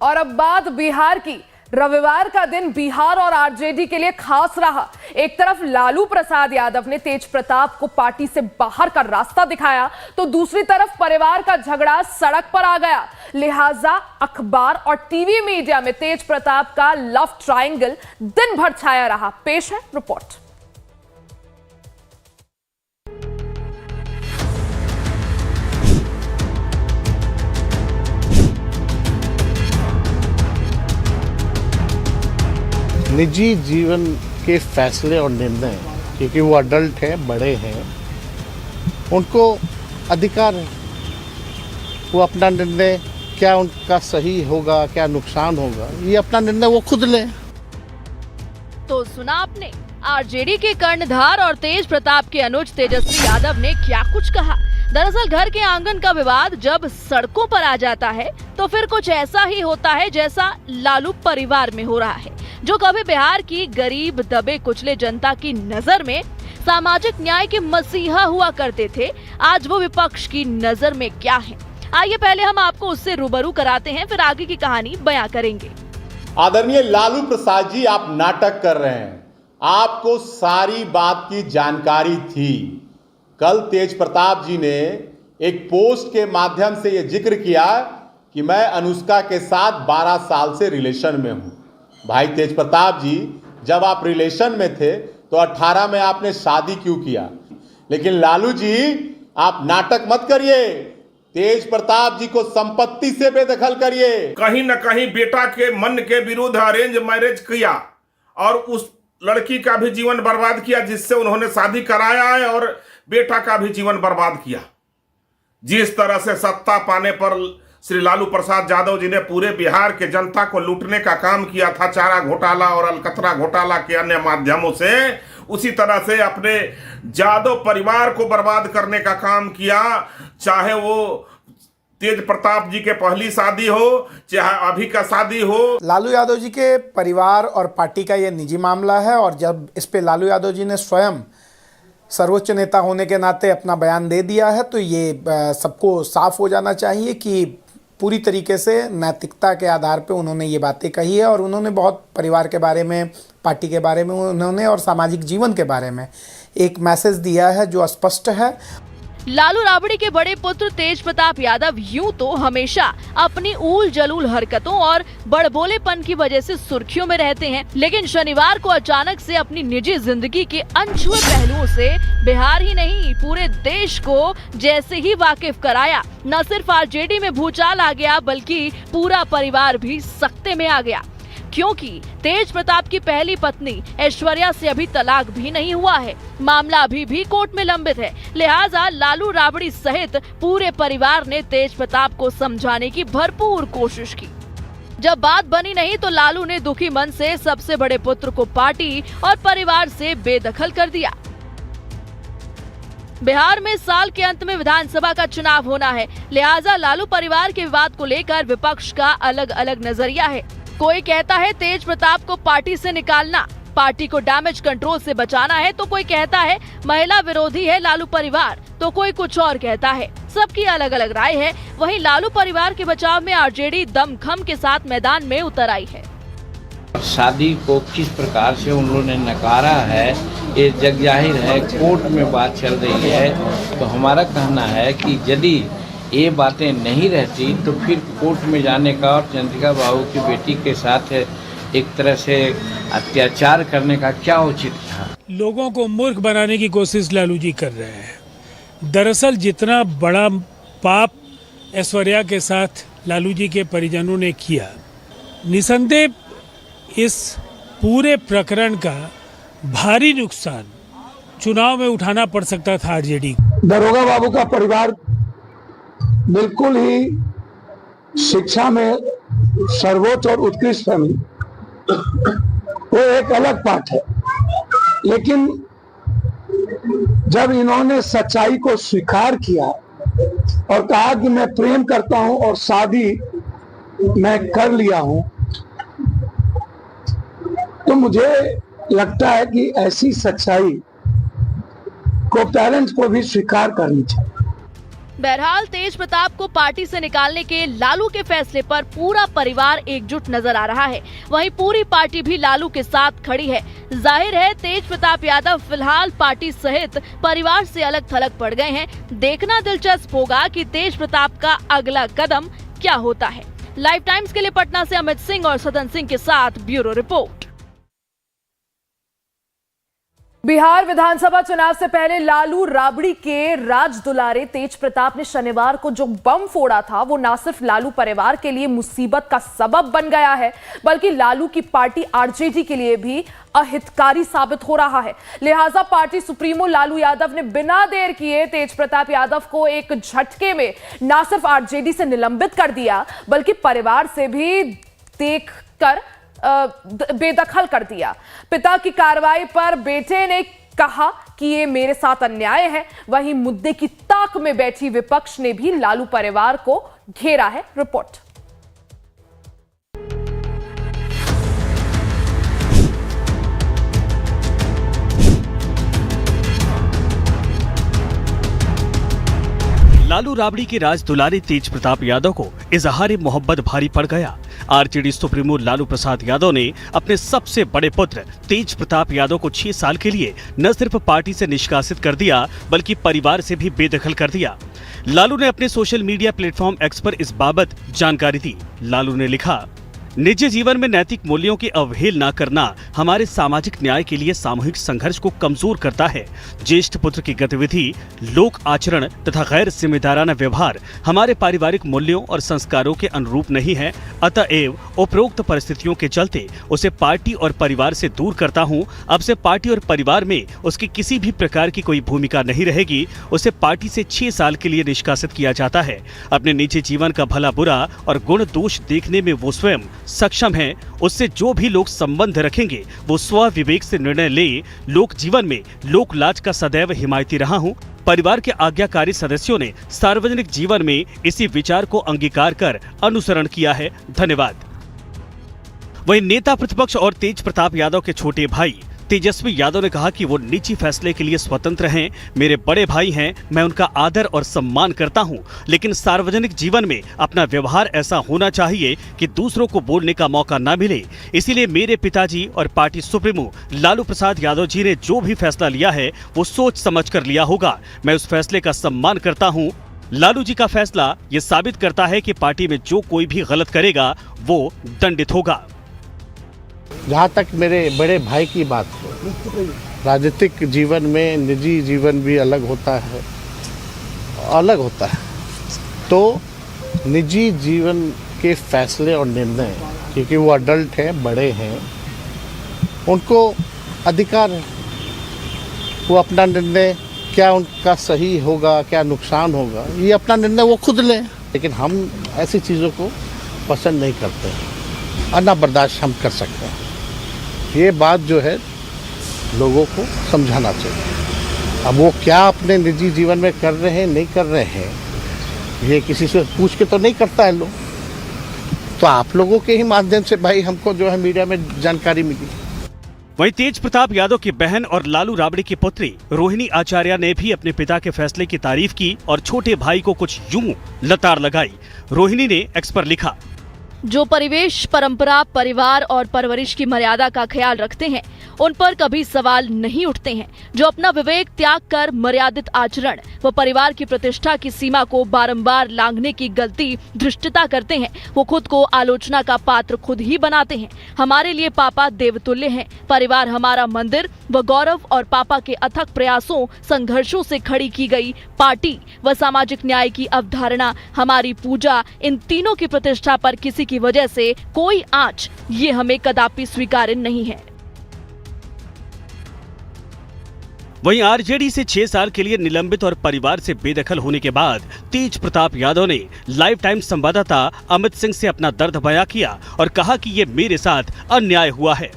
और अब बात बिहार की। रविवार का दिन बिहार और आरजेडी के लिए खास रहा। एक तरफ लालू प्रसाद यादव ने तेज प्रताप को पार्टी से बाहर का रास्ता दिखाया, तो दूसरी तरफ परिवार का झगड़ा सड़क पर आ गया। लिहाजा अखबार और टीवी मीडिया में तेज प्रताप का लव ट्रायंगल दिन भर छाया रहा। पेश है रिपोर्ट। निजी जीवन के फैसले और निर्णय, क्योंकि वो अडल्ट हैं, बड़े हैं, उनको अधिकार है। वो अपना निर्णय, क्या उनका सही होगा, क्या नुकसान होगा, ये अपना निर्णय वो खुद लें। तो सुना आपने आरजेडी के कर्णधार और तेज प्रताप के अनुज तेजस्वी यादव ने क्या कुछ कहा। दरअसल घर के आंगन का विवाद जब सड़कों पर आ जाता है तो फिर कुछ ऐसा ही होता है जैसा लालू परिवार में हो रहा है, जो कभी बिहार की गरीब दबे कुचले जनता की नजर में सामाजिक न्याय के मसीहा हुआ करते थे, आज वो विपक्ष की नजर में क्या है। आइए पहले हम आपको उससे रूबरू कराते हैं, फिर आगे की कहानी बयां करेंगे। आदरणीय लालू प्रसाद जी, आप नाटक कर रहे हैं। आपको सारी बात की जानकारी थी। कल तेज प्रताप जी ने एक पोस्ट के माध्यम से यह जिक्र किया कि मैं अनुष्का के साथ 12 साल से रिलेशन में हूं। भाई तेज प्रताप जी, जब आप रिलेशन में थे तो 18 में आपने शादी क्यों किया? लेकिन लालू जी, आप नाटक मत करिए। तेज प्रताप जी को संपत्ति से बेदखल करिए। कहीं न कहीं बेटा के मन के विरुद्ध अरेंज मैरिज किया और उस लड़की का भी जीवन बर्बाद किया जिससे उन्होंने शादी कराया है, और बेटा का भी जीवन बर्बाद किया। जिस तरह से सत्ता पाने पर श्री लालू प्रसाद यादव जी ने पूरे बिहार के जनता को लूटने का काम किया था, चारा घोटाला और अलकतरा घोटाला के अन्य माध्यमों से, उसी तरह से अपने यादव परिवार को बर्बाद करने का काम किया। चाहे वो तेज प्रताप जी के पहली शादी हो, चाहे अभी का शादी हो। लालू यादव जी के परिवार और पार्टी का यह निजी मामला है, और जब इस पे लालू यादव जी ने स्वयं सर्वोच्च नेता होने के नाते अपना बयान दे दिया है, तो ये सबको साफ हो जाना चाहिए कि पूरी तरीके से नैतिकता के आधार पे उन्होंने ये बातें कही है, और उन्होंने बहुत परिवार के बारे में, पार्टी के बारे में उन्होंने और सामाजिक जीवन के बारे में एक मैसेज दिया है जो स्पष्ट है। लालू राबड़ी के बड़े पुत्र तेज प्रताप यादव यूं तो हमेशा अपनी ऊल जलूल हरकतों और बड़बोलेपन की वजह से सुर्खियों में रहते हैं, लेकिन शनिवार को अचानक से अपनी निजी जिंदगी के अनछुए पहलुओं से बिहार ही नहीं पूरे देश को जैसे ही वाकिफ कराया, न सिर्फ आरजेडी में भूचाल आ गया बल्कि पूरा परिवार भी सख्ते में आ गया। क्योंकि तेज प्रताप की पहली पत्नी ऐश्वर्या से अभी तलाक भी नहीं हुआ है, मामला अभी भी कोर्ट में लंबित है। लिहाजा लालू राबड़ी सहित पूरे परिवार ने तेज प्रताप को समझाने की भरपूर कोशिश की। जब बात बनी नहीं तो लालू ने दुखी मन से सबसे बड़े पुत्र को पार्टी और परिवार से बेदखल कर दिया। बिहार में साल के अंत में विधानसभा का चुनाव होना है, लिहाजा लालू परिवार के विवाद को लेकर विपक्ष का अलग अलग नजरिया है। कोई कहता है तेज प्रताप को पार्टी से निकालना, पार्टी को डैमेज कंट्रोल से बचाना है, तो कोई कहता है महिला विरोधी है लालू परिवार, तो कोई कुछ और कहता है। सबकी अलग अलग राय है। वहीं लालू परिवार के बचाव में आरजेडी दमखम के साथ मैदान में उतर आई है। शादी को किस प्रकार से उन्होंने नकारा है ये जग जाहिर है, कोर्ट में बात चल रही है। तो हमारा कहना है कि यदि ये बातें नहीं रहती तो फिर कोर्ट में जाने का और चंद्रिका बाबू की बेटी के साथ एक तरह से अत्याचार करने का क्या उचित था। लोगों को मूर्ख बनाने की कोशिश लालू जी कर रहे हैं। दरअसल जितना बड़ा पाप ऐश्वर्या के साथ लालू जी के परिजनों ने किया, निसंदेह इस पूरे प्रकरण का भारी नुकसान चुनाव में उठाना पड़ सकता था आरजेडी। दरोगा बाबू का परिवार बिल्कुल ही शिक्षा में सर्वोच्च और उत्कृष्ट फैमिली, वो एक अलग बात है। लेकिन जब इन्होंने सच्चाई को स्वीकार किया और कहा कि मैं प्रेम करता हूं और शादी मैं कर लिया हूं, तो मुझे लगता है कि ऐसी सच्चाई को पेरेंट्स को भी स्वीकार करनी चाहिए। बहरहाल तेज प्रताप को पार्टी से निकालने के लालू के फैसले पर पूरा परिवार एकजुट नजर आ रहा है। वहीं पूरी पार्टी भी लालू के साथ खड़ी है। जाहिर है तेज प्रताप यादव फिलहाल पार्टी सहित परिवार से अलग थलग पड़ गए हैं। देखना दिलचस्प होगा कि तेज प्रताप का अगला कदम क्या होता है। लाइव टाइम्स के लिए पटना से अमित सिंह और सदन सिंह के साथ ब्यूरो रिपोर्ट। बिहार विधानसभा चुनाव से पहले लालू राबड़ी के राज दुलारे तेज प्रताप ने शनिवार को जो बम फोड़ा था वो न सिर्फ लालू परिवार के लिए मुसीबत का सबब बन गया है बल्कि लालू की पार्टी आरजेडी के लिए भी अहितकारी साबित हो रहा है। लिहाजा पार्टी सुप्रीमो लालू यादव ने बिना देर किए तेज प्रताप यादव को एक झटके में न सिर्फ आरजेडी से निलंबित कर दिया बल्कि परिवार से भी देखकर बेदखल कर दिया। पिता की कार्रवाई पर बेटे ने कहा कि ये मेरे साथ अन्याय है। वहीं मुद्दे की ताक में बैठी विपक्ष ने भी लालू परिवार को घेरा है। रिपोर्ट। लालू राबड़ी के राज दुलारे तेज प्रताप यादव को इजहार मोहब्बत भारी पड़ गया। आरजेडी सुप्रीमो लालू प्रसाद यादव ने अपने सबसे बड़े पुत्र तेज प्रताप यादव को 6 साल के लिए न सिर्फ पार्टी से निष्कासित कर दिया बल्कि परिवार से भी बेदखल कर दिया। लालू ने अपने सोशल मीडिया प्लेटफॉर्म एक्स पर इस बाबत जानकारी दी। लालू ने लिखा, निजी जीवन में नैतिक मूल्यों की अवहेलना करना हमारे सामाजिक न्याय के लिए सामूहिक संघर्ष को कमजोर करता है। ज्येष्ठ पुत्र की गतिविधि, लोक आचरण तथा गैर जिम्मेदाराना व्यवहार हमारे पारिवारिक मूल्यों और संस्कारों के अनुरूप नहीं है। अतएव उपरोक्त परिस्थितियों के चलते उसे पार्टी और परिवार से दूर करता हूँ। अब से पार्टी और परिवार में उसकी किसी भी प्रकार की कोई भूमिका नहीं रहेगी। उसे पार्टी से 6 साल के लिए निष्कासित किया जाता है। अपने निजी जीवन का भला बुरा और गुण दोष देखने में वो स्वयं सक्षम है। उससे जो भी लोग संबंध रखेंगे वो स्व विवेक से निर्णय ले। लोक जीवन में लोक लाज का सदैव हिमायती रहा हूँ। परिवार के आज्ञाकारी सदस्यों ने सार्वजनिक जीवन में इसी विचार को अंगीकार कर अनुसरण किया है। धन्यवाद। वहीं नेता प्रतिपक्ष और तेज प्रताप यादव के छोटे भाई तेजस्वी यादव ने कहा कि वो निजी फैसले के लिए स्वतंत्र हैं। मेरे बड़े भाई हैं, मैं उनका आदर और सम्मान करता हूं, लेकिन सार्वजनिक जीवन में अपना व्यवहार ऐसा होना चाहिए कि दूसरों को बोलने का मौका न मिले। इसीलिए मेरे पिताजी और पार्टी सुप्रीमो लालू प्रसाद यादव जी ने जो भी फैसला लिया है वो सोच समझ कर लिया होगा। मैं उस फैसले का सम्मान करता हूँ। लालू जी का फैसला ये साबित करता है कि पार्टी में जो कोई भी गलत करेगा वो दंडित होगा। जहाँ तक मेरे बड़े भाई की बात है, राजनीतिक जीवन में निजी जीवन भी अलग होता है, तो निजी जीवन के फैसले और निर्णय, क्योंकि वो अडल्ट हैं, बड़े हैं, उनको अधिकार है। वो अपना निर्णय, क्या उनका सही होगा, क्या नुकसान होगा, ये अपना निर्णय वो खुद लें। लेकिन हम ऐसी चीज़ों को पसंद नहीं करते हैं और ना बर्दाश्त हम कर सकते हैं। ये बात जो है लोगों को समझाना चाहिए। अब वो क्या अपने निजी जीवन में कर रहे हैं, नहीं कर रहे हैं, ये किसी से पूछ के तो नहीं करता है लोग। तो आप लोगों के ही माध्यम से भाई हमको जो है मीडिया में जानकारी मिली। वहीं तेज प्रताप यादव की बहन और लालू राबड़ी की पुत्री रोहिणी आचार्य ने भी अपने पिता के फैसले की तारीफ की और छोटे भाई को कुछ यूं लताड़ लगाई। रोहिणी ने एक्स पर लिखा, जो परिवेश, परंपरा, परिवार और परवरिश की मर्यादा का ख्याल रखते हैं उन पर कभी सवाल नहीं उठते हैं। जो अपना विवेक त्याग कर मर्यादित आचरण व परिवार की प्रतिष्ठा की सीमा को बारंबार लांघने की गलती धृष्टता करते हैं, वो खुद को आलोचना का पात्र खुद ही बनाते हैं। हमारे लिए पापा देवतुल्य हैं। परिवार हमारा मंदिर व गौरव और पापा के अथक प्रयासों, संघर्षों से खड़ी की गई पार्टी व सामाजिक न्याय की अवधारणा, हमारी पूजा, इन तीनों की प्रतिष्ठा पर किसी की वजह से कोई आंच, ये हमें कदापि स्वीकार्य नहीं है। वहीं आरजेडी से 6 साल के लिए निलंबित और परिवार से बेदखल होने के बाद तेज प्रताप यादव ने लाइव टाइम्स संवाददाता अमित सिंह से अपना दर्द बयां किया और कहा कि ये मेरे साथ अन्याय हुआ है।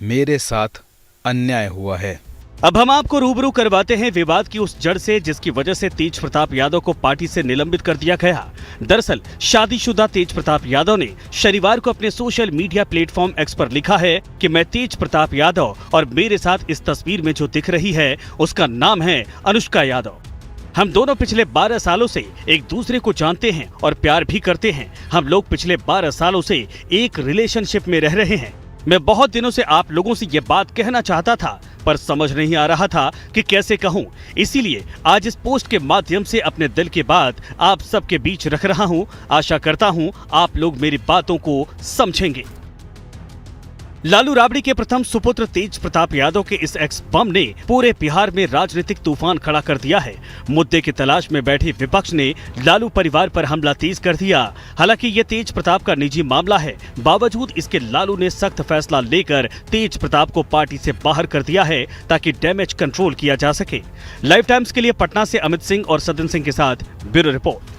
मेरे साथ अन्याय हुआ है। अब हम आपको रूबरू करवाते हैं विवाद की उस जड़ से जिसकी वजह से तेज प्रताप यादव को पार्टी से निलंबित कर दिया गया। दरअसल शादीशुदा तेज प्रताप यादव ने शनिवार को अपने सोशल मीडिया प्लेटफॉर्म एक्स पर लिखा है कि मैं तेज प्रताप यादव और मेरे साथ इस तस्वीर में जो दिख रही है उसका नाम है अनुष्का यादव। हम दोनों पिछले 12 सालों से एक दूसरे को जानते हैं और प्यार भी करते हैं। हम लोग पिछले 12 सालों से एक रिलेशनशिप में रह रहे हैं। मैं बहुत दिनों से आप लोगों से ये बात कहना चाहता था, पर समझ नहीं आ रहा था कि कैसे कहूं। इसीलिए आज इस पोस्ट के माध्यम से अपने दिल की बात आप सबके बीच रख रहा हूं। आशा करता हूं आप लोग मेरी बातों को समझेंगे। लालू राबड़ी के प्रथम सुपुत्र तेज प्रताप यादव के इस एक्स बम ने पूरे बिहार में राजनीतिक तूफान खड़ा कर दिया है। मुद्दे की तलाश में बैठे विपक्ष ने लालू परिवार पर हमला तेज कर दिया। हालांकि ये तेज प्रताप का निजी मामला है, बावजूद इसके लालू ने सख्त फैसला लेकर तेज प्रताप को पार्टी से बाहर कर दिया है ताकि डैमेज कंट्रोल किया जा सके। लाइव टाइम्स के लिए पटना से अमित सिंह और सदन सिंह के साथ ब्यूरो रिपोर्ट।